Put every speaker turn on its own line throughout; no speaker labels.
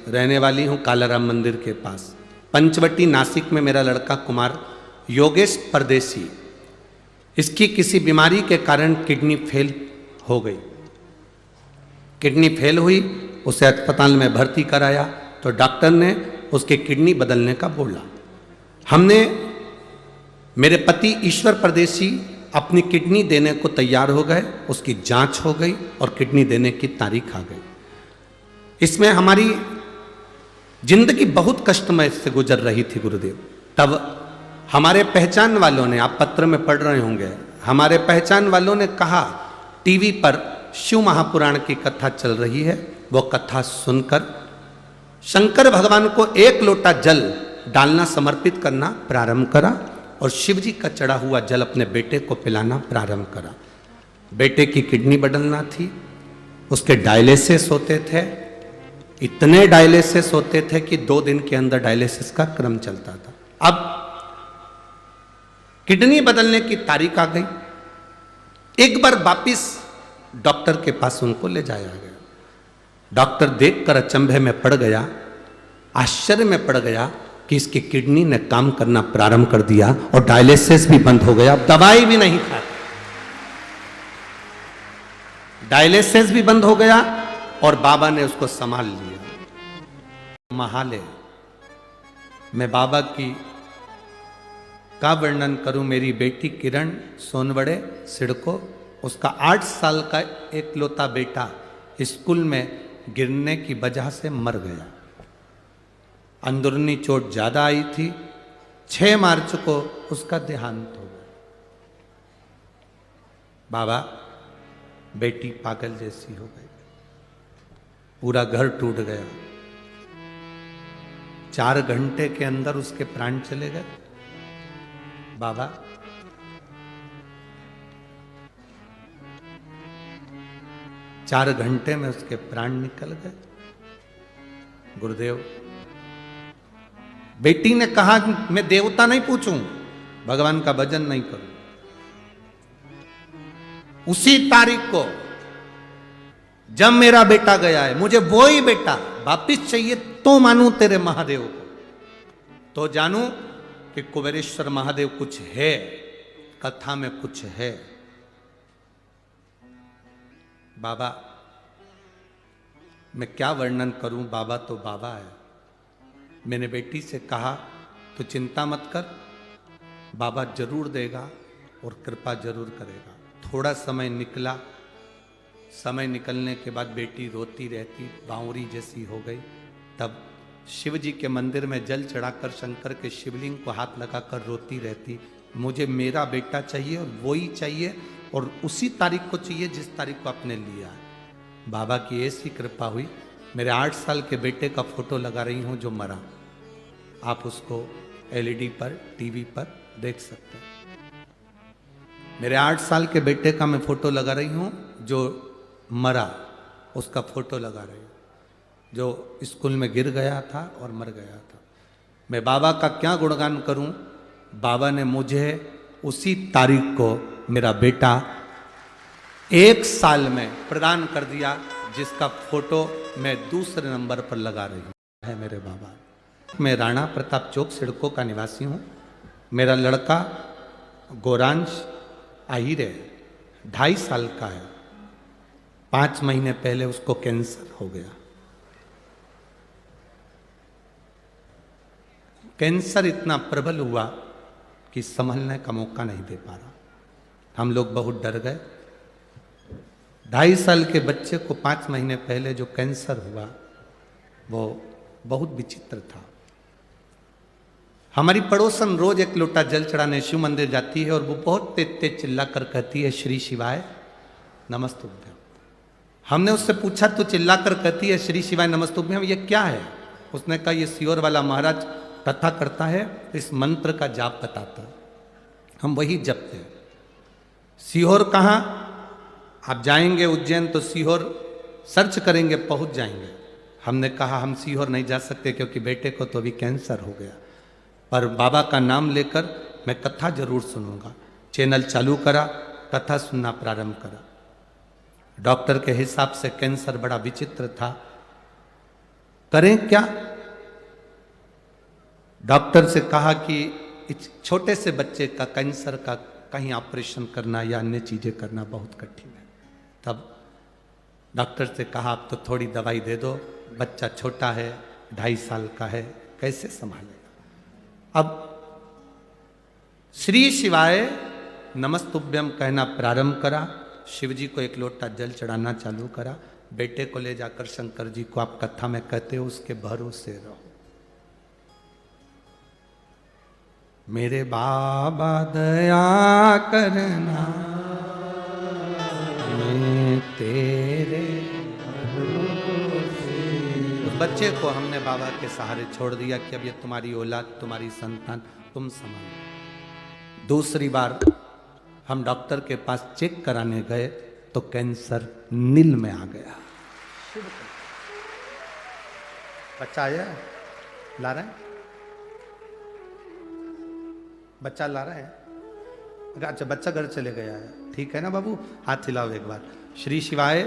रहने वाली हूँ कालाराम मंदिर के पास। पंचवटी नासिक में मेरा लड़का कुमार योगेश परदेसी, इसकी किसी बीमारी के कारण किडनी फेल हो गई। किडनी फेल हुई, उसे अस्पताल में भर्ती कराया तो डॉक्टर ने उसकी किडनी बदलने का बोला। हमने, मेरे पति ईश्वर परदेसी अपनी किडनी देने को तैयार हो गए, उसकी जांच हो गई और किडनी देने की तारीख आ गई। इसमें हमारी जिंदगी बहुत कष्टमय से गुजर रही थी गुरुदेव। तब हमारे पहचान वालों ने, आप पत्र में पढ़ रहे होंगे, हमारे पहचान वालों ने कहा टीवी पर शिव महापुराण की कथा चल रही है, वो कथा सुनकर शंकर भगवान को एक लोटा जल डालना, समर्पित करना प्रारंभ करा और शिव जी का चढ़ा हुआ जल अपने बेटे को पिलाना प्रारंभ करा। बेटे की किडनी बदलना थी, उसके डायलिसिस होते थे, इतने डायलिसिस होते थे कि 2 दिन के अंदर डायलिसिस का क्रम चलता था। अब किडनी बदलने की तारीख आ गई। एक बार वापिस डॉक्टर के पास उनको ले जाया गया। डॉक्टर देखकर अचंभे में पड़ गया, आश्चर्य में पड़ गया कि इसकी किडनी ने काम करना प्रारंभ कर दिया और डायलिसिस भी बंद हो गया, दवाई भी नहीं खाती, डायलिसिस भी बंद हो गया और बाबा ने उसको संभाल लिया। महाले मैं बाबा की का वर्णन करूं। मेरी बेटी किरण सोनवड़े सिडको, उसका 8 साल का एकलौता बेटा स्कूल में गिरने की वजह से मर गया। अंदरूनी चोट ज्यादा आई थी। 6 मार्च को उसका देहांत हो गया। बाबा, बेटी पागल जैसी हो गई, पूरा घर टूट गया। 4 घंटे के अंदर उसके प्राण चले गए। बाबा, चार घंटे में उसके प्राण निकल गए। गुरुदेव, बेटी ने कहा मैं देवता नहीं पूछूं, भगवान का भजन नहीं करूं। उसी तारीख को जब मेरा बेटा गया है, मुझे वो ही बेटा वापिस चाहिए तो मानूं तेरे महादेव को, तो जानूं कि कुबेरेश्वर महादेव कुछ है, कथा में कुछ है। बाबा, मैं क्या वर्णन करूं, बाबा तो बाबा है। मैंने बेटी से कहा तो चिंता मत कर, बाबा जरूर देगा और कृपा जरूर करेगा। थोड़ा समय निकला, समय निकलने के बाद बेटी रोती रहती, बावरी जैसी हो गई। तब शिव जी के मंदिर में जल चढ़ाकर शंकर के शिवलिंग को हाथ लगाकर रोती रहती, मुझे मेरा बेटा चाहिए और वो ही चाहिए और उसी तारीख को चाहिए जिस तारीख को आपने लिया है। बाबा की ऐसी कृपा हुई, मेरे 8 साल के बेटे का फोटो लगा रही हूं जो मरा। आप उसको एलईडी पर, टीवी पर देख सकते हैं। मेरे 8 साल के बेटे का मैं फोटो लगा रही हूं जो मरा, उसका फोटो लगा रही हूं, जो स्कूल में गिर गया था और मर गया था। मैं बाबा का क्या गुणगान करूं। बाबा ने मुझे उसी तारीख को मेरा बेटा 1 साल में प्रदान कर दिया, जिसका फोटो मैं दूसरे नंबर पर लगा रही हूं, है मेरे बाबा। मैं राणा प्रताप चौक सिडको का निवासी हूं। मेरा लड़का गौरांश आहिरे 2.5 साल का है। 5 महीने पहले उसको कैंसर हो गया। कैंसर इतना प्रबल हुआ कि संभलने का मौका नहीं दे पा रहा। हम लोग बहुत डर गए। 2.5 साल के बच्चे को 5 महीने पहले जो कैंसर हुआ वो बहुत विचित्र था। हमारी पड़ोसन रोज एक लोटा जल चढ़ाने शिव मंदिर जाती है और वो बहुत तेज तेज चिल्ला कर कहती है, श्री शिवाय नमस्तुभ्यम। हमने उससे पूछा, तू चिल्ला कर कहती है श्री शिवाय नमस्तुभ्यम, ये क्या है? उसने कहा, ये सीहोर वाला महाराज कथा करता है, इस मंत्र का जाप बताता है, हम वही जपते हैं। सीहोर कहाँ? आप जाएंगे उज्जैन तो सीहोर सर्च करेंगे, पहुंच जाएंगे। हमने कहा हम सीहोर नहीं जा सकते क्योंकि बेटे को तो अभी कैंसर हो गया, पर बाबा का नाम लेकर मैं कथा जरूर सुनूंगा। चैनल चालू करा, कथा सुनना प्रारंभ करा। डॉक्टर के हिसाब से कैंसर बड़ा विचित्र था। करें क्या? डॉक्टर से कहा कि इस छोटे से बच्चे का कैंसर का कहीं ऑपरेशन करना या अन्य चीजें करना बहुत कठिन है। तब डॉक्टर से कहा आप तो थोड़ी दवाई दे दो, बच्चा छोटा है, 2.5 साल का है, कैसे संभालेगा। अब श्री शिवाय नमस्तुभ्यम कहना प्रारंभ करा, शिव जी को 1 लोटा जल चढ़ाना चालू करा, बेटे को ले जाकर शंकर जी को आप कथा में कहते हो उसके भरोसे रहो। मेरे बाबा दया करना मैं तेरे भरोसे। उस बच्चे को हमने बाबा के सहारे छोड़ दिया कि अब ये तुम्हारी औलाद, तुम्हारी संतान, तुम संभालो। दूसरी बार हम डॉक्टर के पास चेक कराने गए तो कैंसर नील में आ गया। बच्चा आया, ला रहे हैं, बच्चा ला रहे हैं। अच्छा, बच्चा घर चले गया है, ठीक है ना बाबू, हाथ हिलाओ एक बार। श्री शिवाय।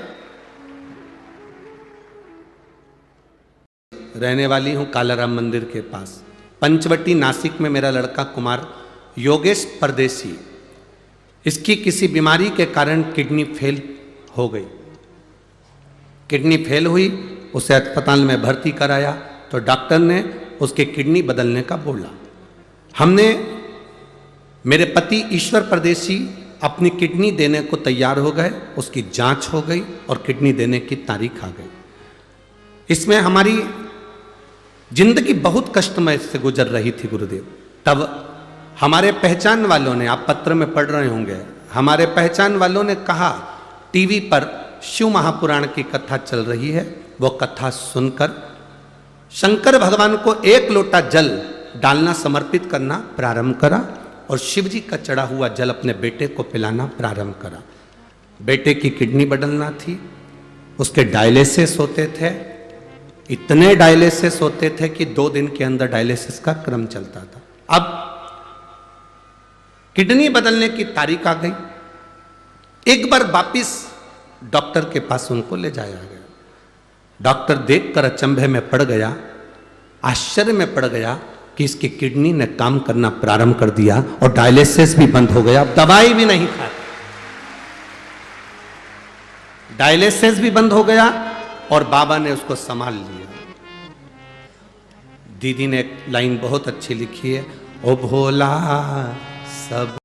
रहने वाली हूं कालाराम मंदिर के पास, पंचवटी नासिक में। मेरा लड़का कुमार योगेश परदेसी, इसकी किसी बीमारी के कारण किडनी फेल हो गई। किडनी फेल हुई, उसे अस्पताल में भर्ती कराया तो डॉक्टर ने उसके किडनी बदलने का बोला। हमने, मेरे पति ईश्वर परदेसी अपनी किडनी देने को तैयार हो गए, उसकी जांच हो गई और किडनी देने की तारीख आ गई। इसमें हमारी जिंदगी बहुत कष्टमय से गुजर रही थी गुरुदेव। तब हमारे पहचान वालों ने, आप पत्र में पढ़ रहे होंगे, हमारे पहचान वालों ने कहा टीवी पर शिव महापुराण की कथा चल रही है, वो कथा सुनकर शंकर भगवान को 1 लोटा जल डालना, समर्पित करना प्रारंभ करा और शिव जी का चढ़ा हुआ जल अपने बेटे को पिलाना प्रारंभ करा। बेटे की किडनी बदलना थी, उसके डायलिसिस होते थे, इतने डायलिसिस होते थे कि 2 दिन के अंदर डायलिसिस का क्रम चलता था। अब किडनी बदलने की तारीख आ गई, एक बार वापिस डॉक्टर के पास उनको ले जाया गया। डॉक्टर देखकर अचंभे में पड़ गया, आश्चर्य में पड़ गया कि इसकी किडनी ने काम करना प्रारंभ कर दिया और डायलिसिस भी बंद हो गया, दवाई भी नहीं खाती, डायलिसिस भी बंद हो गया और बाबा ने उसको संभाल लिया। दीदी ने एक लाइन बहुत अच्छी लिखी है, ओ भोला सब